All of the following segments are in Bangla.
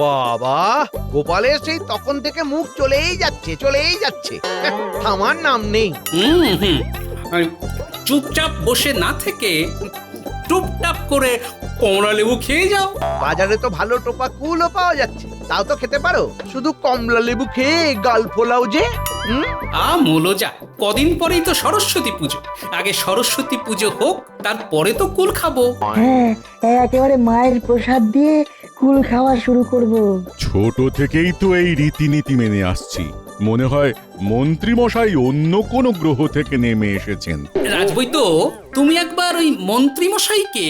বাবা, গোপালের সেই তখন থেকে মুখ চলেই যাচ্ছে থামার নাম নেই। হুম। আর চুপচাপ বসে না থেকে টুপটাপ করে কমলা লেবু খেয়ে যাও। বাজারে তো ভালো টোপা কুলও পাওয়া যাচ্ছে, তাও তো খেতে পারো। শুধু কমলা লেবু খেয়ে গাল ফোলাও যে। মোলো যা, কদিন পরেই তো সরস্বতী পুজো। আগে সরস্বতী পুজো হোক, তারপরে তো কুল খাবো। হ্যাঁ, একেবারে মায়ের প্রসাদ দিয়ে কুল খাওয়া শুরু করব। ছোট থেকেই তো এই রীতিনীতি মেনে আসছি। মনে হয় মন্ত্রী মশাই অন্য কোনো গ্রহ থেকে নেমে এসেছেন। রাজবৈদ্য, তুমি একবার ওই মন্ত্রী মশাইকে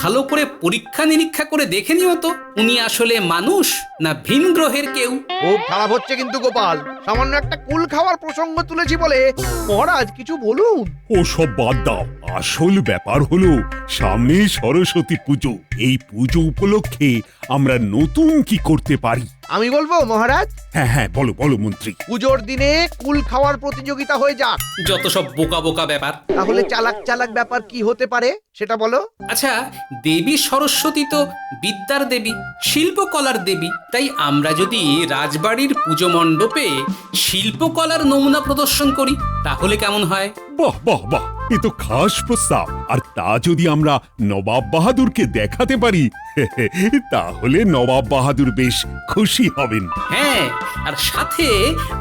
ভালো করে পরীক্ষা নিরীক্ষা করে দেখে নিও তো, উনি আসলে মানুষ না ভিন গ্রহের কেউ। খুব খারাপ হচ্ছে কিন্তু গোপাল, সামান্য একটা কুল খাওয়ার প্রসঙ্গ তুলেছি বলে মহারাজ কিছু বলুন। ও সব বাদ দাও, আসল ব্যাপার হলো সামনে সরস্বতী পুজো। এই পুজো উপলক্ষে আমরা নতুন কি করতে পারি? আমি বলবো মহারাজ, হ্যাঁ বলো বলো মন্ত্রী। পুজোর দিনে কুল খাওয়ার প্রতিযোগিতা হয়ে যাক। যত সব বোকা বোকা ব্যাপার। তাহলে চালাক ব্যাপার কি হতে পারে সেটা বলো। আচ্ছা, দেবী সরস্বতী তো বিদ্যার দেবী, শিল্পকলার দেবী। তাই আমরা যদি রাজবাড়ির পুজো মণ্ডপে শিল্পকলার নমুনা প্রদর্শন করি তাহলে কেমন হয়? বাহ বাহ বাহ, এ তো খাস প্রস্তাব। আর তা যদি আমরা নবাব বাহাদুরকে দেখাতে পারি তাহলে নবাব বাহাদুর বেশ খুশি হবেন। হ্যাঁ, আর সাথে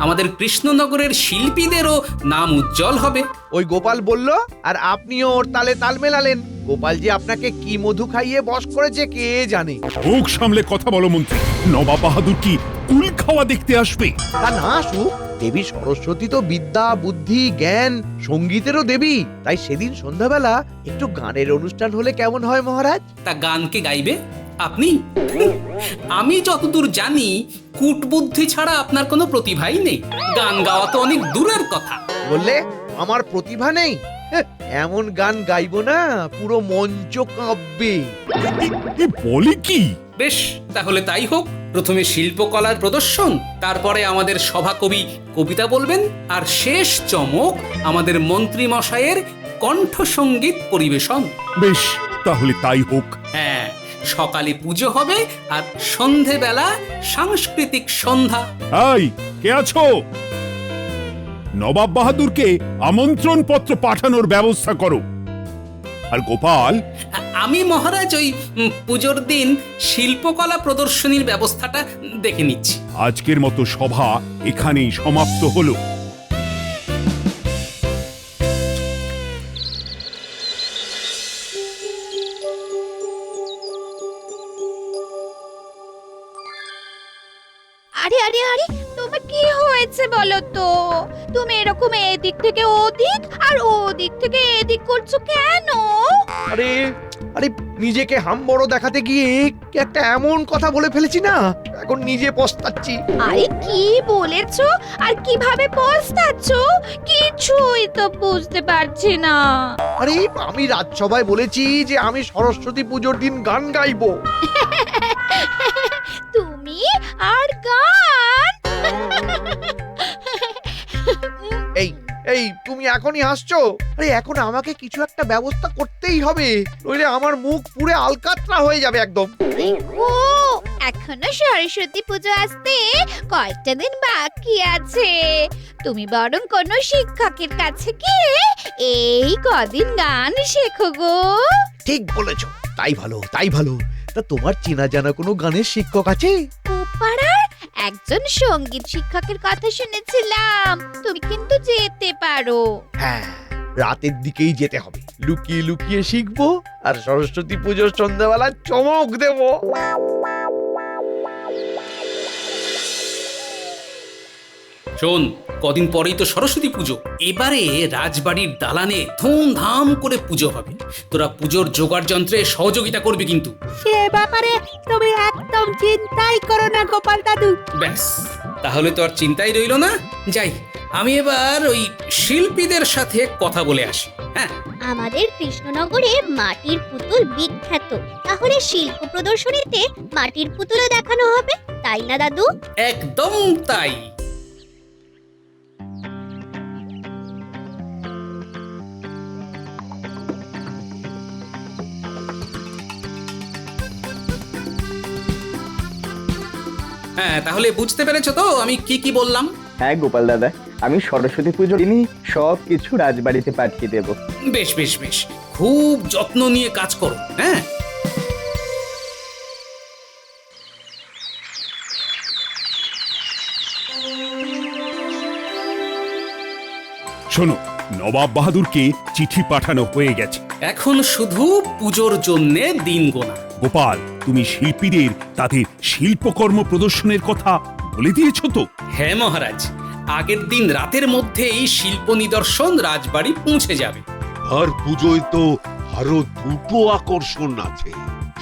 আমাদের কৃষ্ণনগরের শিল্পীদেরও নাম উজ্জ্বল হবে। ওই গোপাল বলল, আর আপনিও ওর তালে তাল মেলালেন। গোপাল যে আপনাকে কি মধু খাইয়ে বশ করেছে কে জানে। মুখ সামলে কথা বলো মন্ত্রী। নবাব বাহাদুর কি কুল খাওয়া দেখতে আসবে? তা না আসুক, দেবী সরস্বতী তো বিদ্যা, বুদ্ধি, জ্ঞান, সঙ্গীতেরও দেবী। তাই সেদিন সন্ধ্যাবেলা একটু গানের অনুষ্ঠান হলে কেমন হয় মহারাজ? তা গান কে গাইবে? আপনি? আমি যতদূর জানি কূটবুদ্ধি ছাড়া আপনার কোনো প্রতিভাই নেই। গান গাওয়া তো অনেক দূরের কথা। বললে আমার প্রতিভা নেই? এমন গান গাইবো না পুরো মঞ্চ কাঁপবে। এ বলে কি? বেশ, তাহলে তাই হোক। প্রথমে শিল্পকলার প্রদর্শন, তারপরে আমাদের সভাকবি কবিতা বলবেন, আর শেষ চমক আমাদের মন্ত্রী মশাইয়ের কণ্ঠসঙ্গীত পরিবেশন। বেশ, তাহলে তাই হোক। হ্যাঁ, সকালে পুজো হবে আর সন্ধেবেলা সাংস্কৃতিক সন্ধ্যা। এই, কে আছো? নবাব বাহাদুরকে আমন্ত্রণ পত্র পাঠানোর ব্যবস্থা করো। আর গোপাল, আমি মহারাজ ওই পুজোর দিন শিল্পকলা প্রদর্শনীর ব্যবস্থাটা দেখে নিচ্ছি। আজকের মতো সভা এখানেই সমাপ্ত হলো। আরে আরে আরে, তোমার কি হয়েছে বলো তো? তুমি এরকম এদিক থেকে ওদিক আর ওদিক থেকে এদিক করছো কেন? আরে আরে, নিজেকে হাম বড় দেখাতে গিয়ে একটা এমন কথা বলে ফেলেছি না, এখন নিজে পস্তাচ্ছি। আরে কি বলেছো আর কিভাবে পস্তাচ্ছো কিছুই তো বুঝতে পারছি না। আরে আমি রাজসভায় বলেছি যে আমি সরস্বতী পুজোর দিন গান গাইবো। তুমি আর গান? এই এই তুমি এখনই হাসছো? আরে এখন আমাকে কিছু একটা ব্যবস্থা করতেই হবে, নইলে আমার মুখ পুরো আলকাতরা হয়ে যাবে একদম। ও, এখনো সরস্বতী পুজো আসতে কয়েকটা দিন বাকি আছে। তুমি বরং কোনো শিক্ষকের কাছে গিয়ে এই কদিন গান শেখো গো। ঠিক বলেছো, তাই ভালো। তা তোমার চেনা জানা কোনো গানের শিক্ষক আছে? পাড়ার একজন সঙ্গীত শিক্ষকের কথা শুনেছিলাম। তুমি কিন্তু যেতে পারো। হ্যাঁ, রাতের দিকেই যেতে হবে। লুকিয়ে লুকিয়ে শিখবো আর সরস্বতী পুজোর সন্ধ্যাবেলা চমক দেবো। শোন, কদিন পরেই তো সরস্বতী পুজো। এবারে রাজবাড়ির দালানে ধুমধাম করে পুজো হবে। তোরা পুজোর জোগাড় যন্ত্রে সহযোগিতা করবি কিন্তু। সে ব্যাপারে তুমি একদম চিন্তাই করো না গোপাল দাদু। ব্যাস, তাহলে তো আর চিন্তাই রইল না। যাই, আমি এবার ওই শিল্পীদের সাথে কথা বলে আসি। হ্যাঁ, আমাদের কৃষ্ণনগরে মাটির পুতুল বিখ্যাত, তাহলে শিল্প প্রদর্শনীতে মাটির পুতুলও দেখানো হবে, তাই না দাদু? একদম তাই। হ্যাঁ, তাহলে বুঝতে পেরেছো তো আমি কি কি বললাম? হ্যাঁ গোপাল দাদা, আমি সরস্বতী পুজোর দিনই সব কিছু রাজবাড়িতে পাঠিয়ে দেব। বেশ বেশ বেশ, খুব যত্ন নিয়ে কাজ করো। হ্যাঁ, শোনো, নবাব বাহাদুরকে চিঠি পাঠানো হয়ে গেছে। এখন শুধু পুজোর জন্যে দিন গোনা। গোপাল, তুমি শিল্পীদের তাদের শিল্পকর্ম প্রদর্শনের কথা বলে দিয়েছো তো? হ্যাঁ মহারাজ, আগের দিন রাতের মধ্যেই শিল্প নিদর্শন রাজবাড়ি পৌঁছে যাবে। আর পুজোয় তো আরো দুটো আকর্ষণ আছে,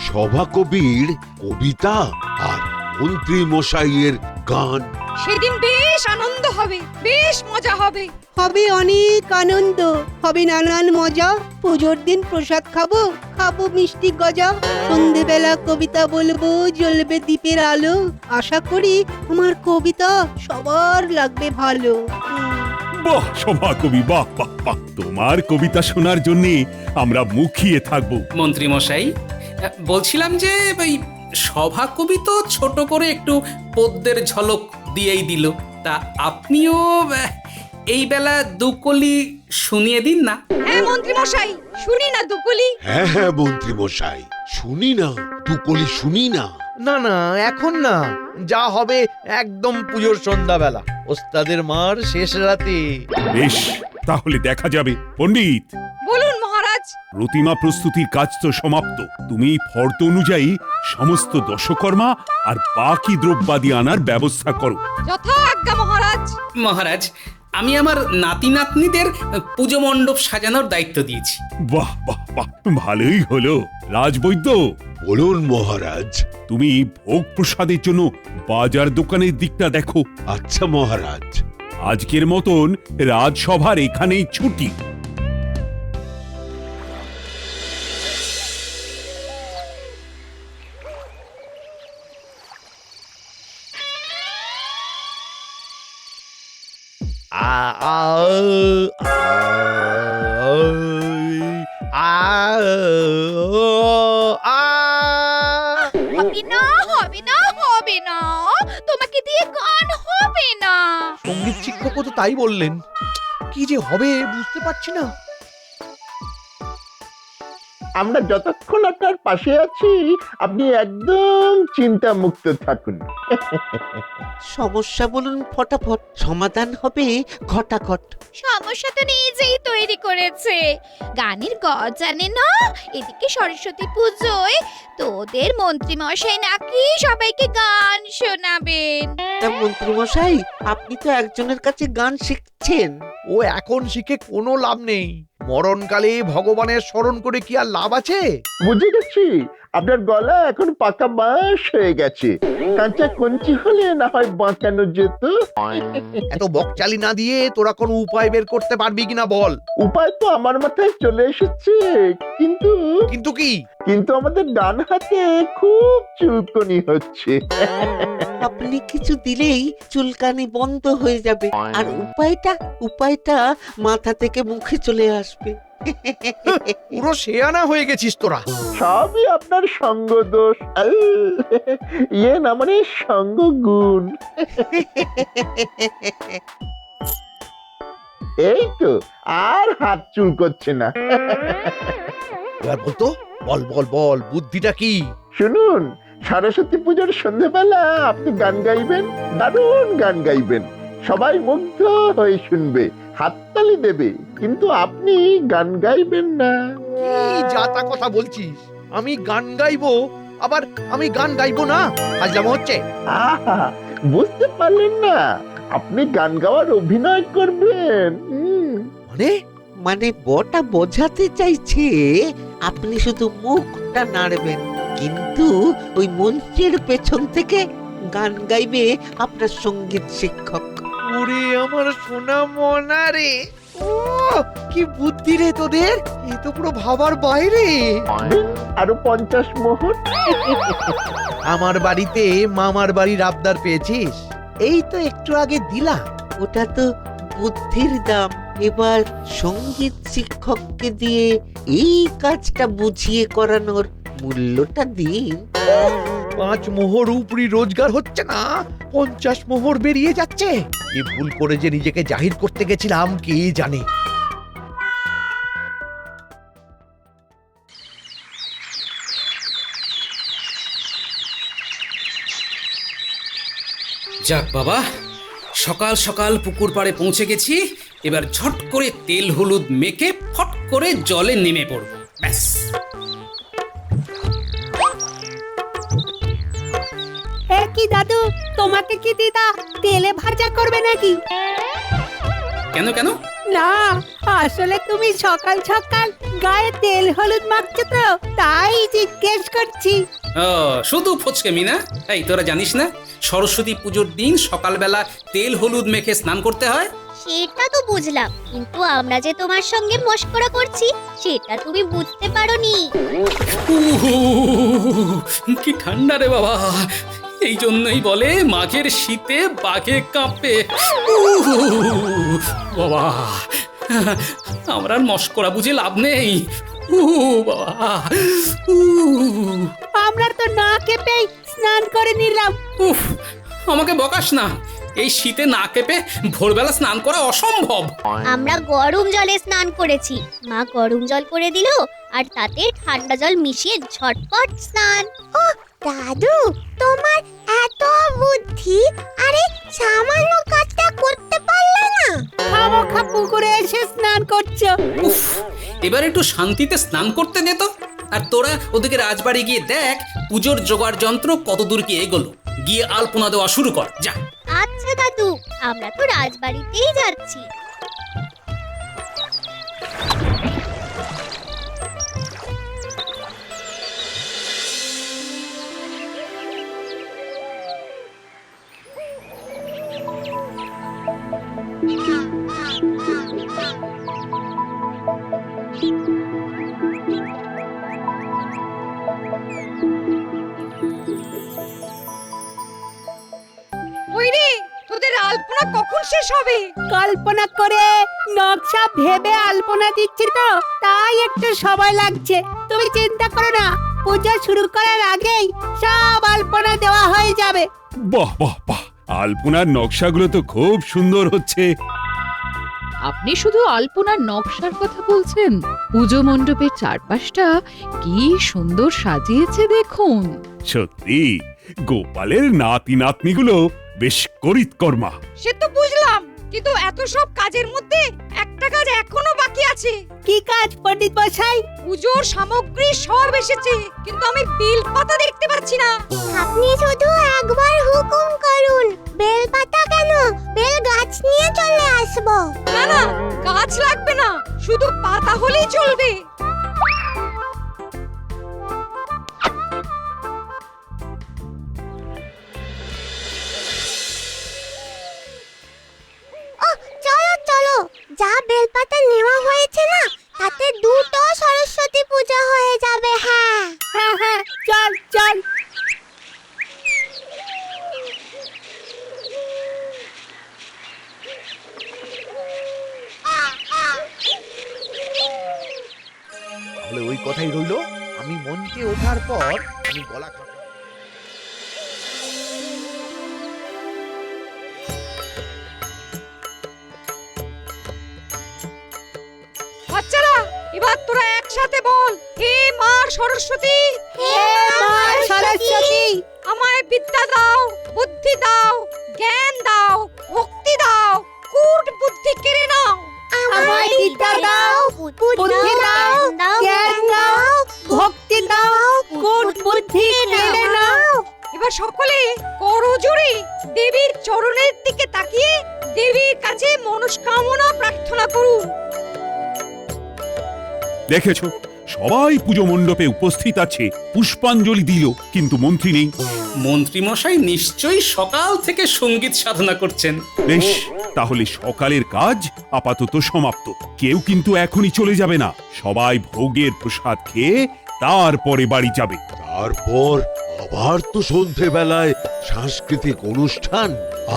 সভাকবির কবিতা আর মন্ত্রী মশাইয়ের গান। সেদিন বেশ আনন্দ হবে, বেশ মজা হবে। হবে অনেক আনন্দ, হবে নানান মজা। পুজোর দিন প্রসাদ খাবো, খাবো মিষ্টি গজা। সন্ধেবেলা কবিতা বলবো, জ্বলবে দ্বীপের আলো। আশা করি আমার কবিতা সবার লাগবে ভালো। বাহ সভাকবি, বাহ বাহ বাহ! তোমার কবিতা শোনার জন্য আমরা মুখিয়ে থাকবো। মন্ত্রী মশাই, বলছিলাম যে ওই সভাকবি তো ছোট করে একটু পদ্যের ঝলক দিয়েই দিল, তা আপনিও এই বেলা দুকলি শুনিয়ে দিন না। হ্যাঁ মন্ত্রী মশাই, শুনি না দুকুলি। হ্যাঁ হ্যাঁ মন্ত্রী মশাই, শুনি না, দুকলি শুনি না। না না, এখন না, যা হবে একদম পুজোর সন্ধ্যাবেলা, ওস্তাদের মার শেষ রাতে। বেশ, তাহলে দেখা যাবে। পণ্ডিত, বলুন মহারাজ। প্রতিমা প্রস্তুতির কাজ তো সমাপ্ত। তুমি ফর্দ অনুযায়ী সমস্ত দশকর্মা আর বাকি দ্রব্যাদি আনার ব্যবস্থা করো। যথা আজ্ঞা মহারাজ। মহারাজ, আমি আমার নাতি নাতনিদের পুজো মণ্ডপ সাজানোর দায়িত্ব দিয়েছি। বাহ বাহ বাহ, ভালোই হলো। রাজবৈদ্য, বলুন মহারাজ। তুমি ভোগ প্রসাদের জন্য বাজার দোকানের দিকটা দেখো। আচ্ছা মহারাজ। আজকের মতন রাজসভার এখানেই ছুটি। আ আ আ আ আ হবে না, হবে না, হবে না, তোমাকে দিয়ে গান হবে না। সঙ্গীত শিক্ষকও তো তাই বললেন। কি যে হবে বুঝতে পারছি না। আমরা যতক্ষণ আপনার পাশে আছি, আপনি একদম চিন্তা মুক্ত থাকুন। সমস্যা বলুন ফটাফট, সমাধান হবে ঘটাঘট। সমস্যা তো নিজেই তৈরি করেছে। গানের গ জানে না, এদিকে সরস্বতী পুজোয় তোদের মন্ত্রী মশাই নাকি সবাইকে গান শোনাবেন। তা মন্ত্রী মশাই, আপনি তো একজনের কাছে গান শিখছেন। ও এখন শিখে কোনো লাভ নেই। মরণকালে ভগবানের স্মরণ করে কি আর লাভ আছে? বুঝে গেছি, আপনার গলা এখন পাকা বাঁশ হয়ে গেছে। কাঁচা কঞ্চি হলে না হয় বাঁচানো যেত। এত বকচালি না দিয়ে তোরা কোনো উপায় বের করতে পারবি কিনা বল। উপায় তো আমার মাথায় চলে এসেছে, কিন্তু কিন্তু কি? কিন্তু আমাদের ডান হাতে খুব চুলকনি হচ্ছে। আপনি কিছু দিলেই চুলকানি বন্ধ হয়ে যাবে, আর উপায়টা মাথা থেকে মুখে চলে আসবে। পুরো শেয়ানা হয়ে গেছিস তোরা। সবই আপনার সঙ্গ দোষ। ইয়ে না মানে সঙ্গ গুণ। এই তো আর হাত চুল করছে না। এবার বলতো, বল বল বল, বুদ্ধিটা কি? শুনুন, সরস্বতী পুজোর সন্ধ্যেবেলা আপনি গান গাইবেন, দারুণ গান গাইবেন। সবাই মুগ্ধ হয়ে শুনবে, হাততালি দেবে, কিন্তু আপনি গান গাইবেন না। কি যাতা কথা বলছিস? আমি গান গাইবো, আবার আমি গান গাইবো না? আজলাম হচ্ছে। আহা, বুঝতে পারলেন না? আপনি গান গাওয়ার অভিনয় করবেন। মানে মানে বটা বোঝাতে চাইছে আপনি শুধু মুখটা নাড়বেন, কিন্তু ওই মঞ্চের পেছন থেকে গান গাইবে আপনার সঙ্গীত শিক্ষক। ওরে আমার সোনা মনা রে, ও কি বুদ্ধি রে তোদের! এ তো পুরো ভাবার বাইরে। আরো 50 মোহর। আমার বাড়িতে মামার বাড়ির আবদার পেয়েছিস? এই তো একটু আগে দিলাম। ওটা তো বুদ্ধির দাম। এবার সঙ্গীত শিক্ষককে দিয়ে এই কাজটা বুঝিয়ে করানোর মূল্যটা দিন। 5 মোহর উপরি রোজগার হচ্ছে না, 50 মোহর বেরিয়ে যাচ্ছে। কি ভুল করে যে নিজেকে জাহির করতে গেছিলাম কে জানে। যাক বাবা, সকাল সকাল পুকুর পাড়ে পৌঁছে গেছি। এবার ঝট করে তেল হলুদ মেখে ফট করে জলে নেমে পড়ব, ব্যাস। কি দাদু, তোমাকে কি দিদা তেলে ভাজা করবে নাকি? কেন কেন? না, আসলে তুমি সকাল সকাল গায়ে তেল হলুদ মাখছো তো, তাই জিজ্ঞেস করছি। ও, শুধু ফচকেমি না? এই, তোরা জানিস না সরস্বতী পুজোর দিন সকালবেলা তেল হলুদ মেখে স্নান করতে হয়? সেটা তো বুঝলাম, কিন্তু আমরা যে তোমার সঙ্গে মশকরা করছি সেটা তুমি বুঝতে পারোনি। কি ঠান্ডা রে বাবা! এই জন্যই বলে মাঘের শীতে বাঘে কাঁপে। বাবা, আমরা মশকরা বুঝে লাভ নেই। বাবা, আমরা তো না কেঁপে স্নান করে নিলাম। উফ, আমাকে বকাস না। এই শীতে না কেঁপে ভোরবেলা স্নান করা অসম্ভব। আমরা গরম জলে স্নান করেছি, মা গরম জল করে দিল আর তাতে ঠান্ডা জল মিশিয়ে ঝটপট স্নান। ও দাদু, তোমার এত বুদ্ধি, আরে সামান্য কাজটা করতে পারলে না? খামোখা পুকুরে এসে স্নান করছো। উফ, এবার একটু শান্তিতে স্নান করতে দে তো। আর তোরা ওদিকে রাজবাড়ি গিয়ে দেখ পুজোর জোগাড় যন্ত্র কত দূর কি এগোলো। গিয়ে আলপনা দেওয়া শুরু কর, যা। আচ্ছা দাদু, আমরা তো রাজবাড়িতেই যাচ্ছি। ওই রে, তোদের আলপনা কখন শেষ হবে? কল্পনা করে নকশা ভেবে আলপনা দিচ্ছি তো, তাই একটু সময় লাগছে। তুমি চিন্তা করো না, পূজা শুরু করার আগেই সব আলপনা দেওয়া হয়ে যাবে। বাহ বাহ বাহ, আলপনার নকশাগুলো তো খুব সুন্দর হচ্ছে। আপনি শুধু আলপনার নকশার কথা বলছেন? পুজো মণ্ডপের চারপাশটা কি সুন্দর সাজিয়েছে দেখুন। সত্যি, গোপালের নাতি নাতনিগুলো বেশ করিতকর্মা। সে তো বুঝলাম, কিন্তু এত সব কাজের মধ্যে একটা কাজ এখনো বাকি আছে। কি কাজ পণ্ডিত মশাই? পুজোর সামগ্রী সব এসেছে, কিন্তু আমি বেল পাতা দেখতে পাচ্ছি না। আপনি শুধু একবার হুকুম করুন। বেল পাতা কেন, বেল গাছ নিয়ে চলে আসবো। না না, গাছ লাগবে না, শুধু পাতা হলেই চলবে। চলো চলো, যা বেলপাতা নেওয়া হয়েছে না, তাতে দুটো সরস্বতী পূজা হয়ে যাবে। হ্যাঁ হ্যাঁ হ্যাঁ, চল চল। তাহলে ওই কথাই রইলো, আমি মঞ্চে ওঠার পর আমি গলা বাচ্চারা, এবার তোরা একসাথে বল, হে মা সরস্বতী, হে মা সরস্বতী, আমায় বিদ্যা দাও, বুদ্ধি দাও, জ্ঞান দাও, ভক্তি দাও, কূট বুদ্ধি কেড়ে নাও। আমায় বিদ্যা দাও, বুদ্ধি দাও, জ্ঞান দাও, ভক্তি দাও, কূট বুদ্ধি কেড়ে নাও। এবার সকলে করজোড়ে দেবীর চরণের দিকে তাকিয়ে দেবীর কাছে মনস্কামনা প্রার্থনা করুন। দেখেছো, সবাই পুজো মণ্ডপে উপস্থিত আছে, পুষ্পাঞ্জলি দিল, কিন্তু মন্ত্রী নেই। মন্ত্রী মশাই নিশ্চয়ই সকাল থেকে সঙ্গীত সাধনা করছেন। বেশ, তাহলে সকালের কাজ আপাতত সমাপ্ত। কেউ কিন্তু এখনই চলে যাবে না। সবাই ভোগের প্রসাদ খেয়ে তারপরে বাড়ি যাবে। তারপর আবার তো সন্ধেবেলায় সাংস্কৃতিক অনুষ্ঠান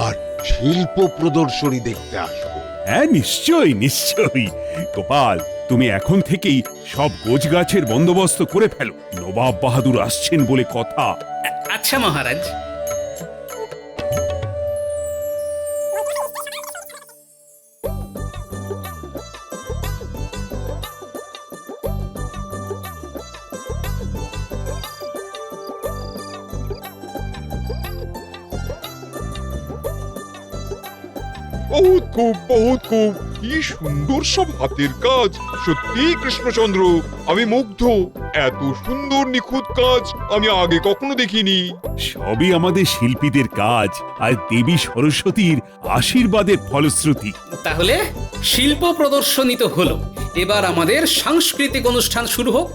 আর শিল্প প্রদর্শনী দেখতে আসবো। হ্যাঁ, নিশ্চয়ই নিশ্চয়ই। গোপাল, তুমি এখন থেকেই সব গোছগাছের বন্দোবস্ত করে ফেলো। নবাব বাহাদুর আসছেন বলে কথা। আচ্ছা মহারাজ। বহুত খুব কি সুন্দর সব হাতের কাজ। সত্যি কৃষ্ণচন্দ্র, আমি মুগ্ধ। এত সুন্দর নিখুঁত কাজ আমি আগে কখনো দেখিনি। সবই আমাদের শিল্পীদের কাজ আর দেবী সরস্বতীর আশীর্বাদের ফলশ্রুতি। তাহলে শিল্প প্রদর্শনী তো হলো, এবার আমাদের সাংস্কৃতিক অনুষ্ঠান শুরু হোক।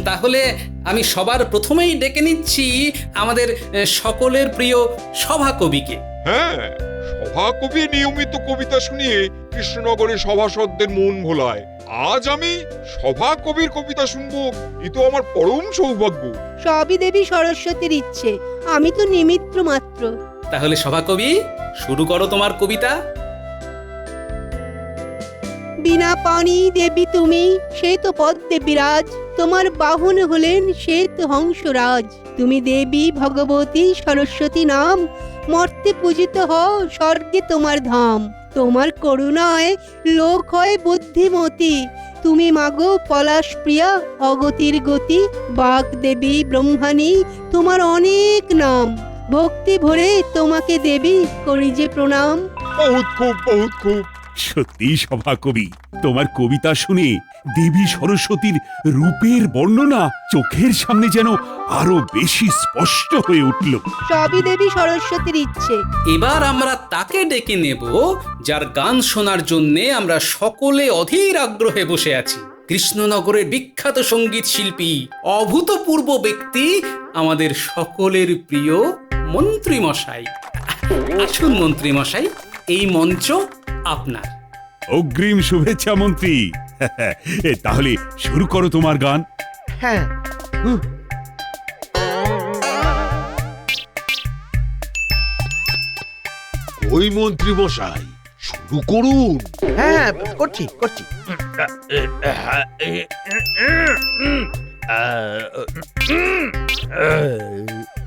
তাহলে আমি সবার প্রথমেই ডেকে নিচ্ছি আমাদের সকলের প্রিয় সভাকবিকে। হ্যাঁ, সভাকবি নিয়মিত কবিতা শুনিয়ে কৃষ্ণনগরের সভাসদদের মন ভোলায়। আজ আমি সভাকবির কবিতা শুনবো, এ তো আমার পরম সৌভাগ্য। সবই দেবী সরস্বতীর ইচ্ছে, আমি তো নিমিত্ত মাত্র। তাহলে সভাকবি শুরু করো তোমার কবিতা। বিনা পানি দেবী তুমি, সে তো পদ্মে বিরাজ। তোমার বাহন হলেন শ্বেত হংসরাজ। তুমি দেবী ভগবতী সরস্বতী নাম, মর্তে পূজিত হও স্বর্গে তোমার ধাম। তোমার করুণায় লোক হয় বুদ্ধিমতী। তুমি মাগো পলাশ প্রিয়া অগতির গতি। বাগ দেবী ব্রহ্মাণী তোমার অনেক নাম। ভক্তি ভরে তোমাকে দেবী করি যে প্রণাম। বহুত খুব। সত্যি সভাকবি, তোমার কবিতা শুনে দেবী সরস্বতীর রূপের বর্ণনা চোখের সামনে যেন আরো বেশি স্পষ্ট হয়ে উঠল। সবই দেবী সরস্বতীর ইচ্ছে। এবার আমরা তাকে ডেকে নেব যার গান শোনার জন্য আমরা সকলে অধীর আগ্রহে বসে আছি। কৃষ্ণনগরের বিখ্যাত সঙ্গীত শিল্পী, অভূতপূর্ব ব্যক্তি, আমাদের সকলের প্রিয় মন্ত্রী মশাই। আসুন মন্ত্রী মশাই, এই মঞ্চ আপনার। অগ্রিম শুভেচ্ছা মন্ত্রী। তাহলে শুরু করো তোমার গান। হ্যাঁ, ওই মন্ত্রী মশাই শুরু করুন। হ্যাঁ, করছি।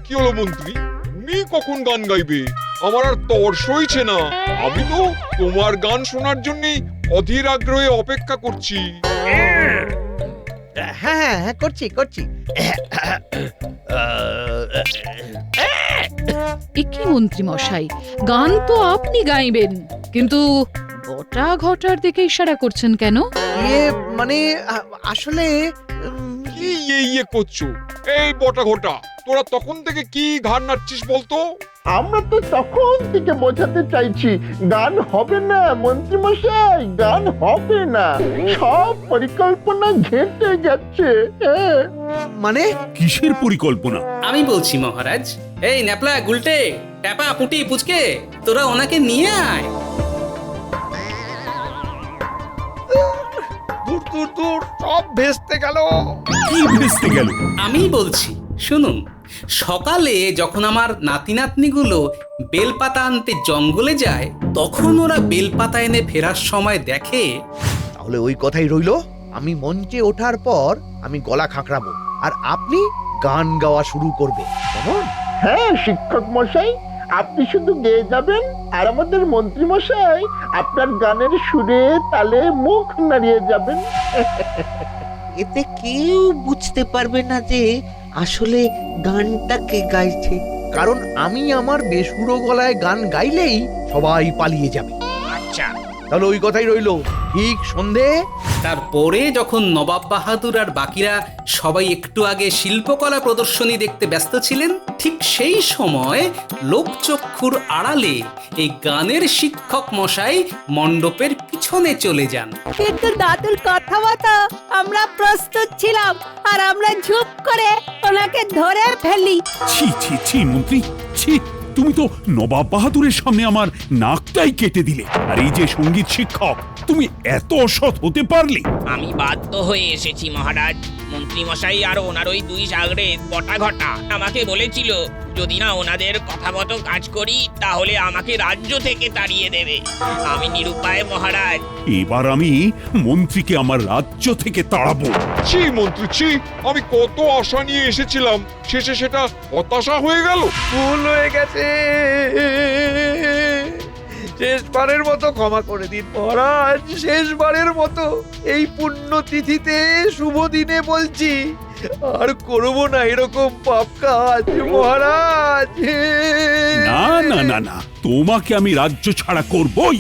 কি হলো মন্ত্রী, তুমি কখন গান গাইবে? আমার আর তর সইছে না। আমি তো তোমার গান শোনার জন্যই অধীর আগ্রহে অপেক্ষা করছি। হ্যাঁ, করছি। একি মন্ত্রী মশাই, গান তো আপনি গাইবেন, কিন্তু বটা ঘটার দিকে ইশারা করছেন কেন? মানে আসলে কি ইয়ে করছো? এই বটা ঘটা, তোরা তখন থেকে কি ঘাড় নাড়ছিস বলতো? আমরা তো তখন থেকে বোঝাতে চাইছি গান হবে না মন্ত্রী মশাই, গান হবে না। সব পরিকল্পনা ঘেঁটে গেছে। মানে কিসের পরিকল্পনা? আমি বলছি মহারাজ। এই ন্যাপলা, গুলটে, ট্যাপা, পুটি, পুচকে, তোরা ওনাকে নিয়ে আয়। দূর সব ভেস্তে গেল। কি ভেস্তে গেল? আমি বলছি শুনুন। সকালে যখন আমার নাতি নাতনিগুলো বেলপাতা আনতে জঙ্গলে যায়, তখন ওরা বেলপাতা এনে ফেরার সময় দেখে। তাহলে ওই কথাই রইলো, আমি মঞ্চে ওঠার পর আমি গলা খাঁকড়াবো আর আপনি গান গাওয়া শুরু করবে, কেমন? হ্যাঁ শিক্ষক মশাই, আপনি শুধু গেয়ে যাবেন আর আমাদের মন্ত্রী মশাই আপনার গানের সুরে তালে মুখ নাড়িয়ে যাবেন। এতে কেউ বুঝতে পারবে না যে আসলে গানটা কে গাইছে। কারণ আমি আমার বেসুরো গলায় গান গাইলেই সবাই পালিয়ে যাবে। আচ্ছা, তাহলে ওই কথাই রইলো, ঠিক সন্ধে। তারপরে যখন নবাব বাহাদুর আর বাকিরা সবাই একটু আগে শিল্পকলা প্রদর্শনী দেখতে ব্যস্ত ছিলেন, ঠিক সেই সময় লোকচক্ষুর আড়ালে এই গানের শিক্ষক মশাই মণ্ডপের পিছনে চলে যান। কিন্তু দাদুর কথাবার্তা আমরা প্রস্তুত ছিলাম, আর আমরা ঝুপ করে ওনাকে ধরে ফেলি। ছি মন্ত্রী, ছি! তুমি তো নবাব বাহাদুরের সামনে আমার নাকটাই কেটে দিলে। আর এই যে সঙ্গীত শিক্ষক, তুমি এত অসৎ হতে পারলে? আমি বাধ্য হয়ে এসেছি মহারাজ। মন্ত্রী মশাই আর ওনার ওই দুই সাগরে বটা ঘটা আমাকে বলেছিল যদি না ওনাদের কথা মতো কাজ করি তাহলে আমাকে রাজ্য থেকে তাড়িয়ে দেবে। আমি নিরুপায় মহারাজ। এবার আমি মন্ত্রীকে আমার রাজ্য থেকে তাড়াবো। ছি মন্ত্রী ছি, আমি কত আশা নিয়ে এসেছিলাম, শেষে সেটা হতাশা হয়ে গেল। ভুল হয়ে গেছে, শেষবারের মতো ক্ষমা করে দিন মহারাজ, শেষবারের মতো। এই পুণ্য তিথিতে শুভ দিনে বলছি, আর করবো না এরকম পাপ কাজ মহারাজ। না না না না, তোমাকে আমি রাজ্য ছাড়া করবই।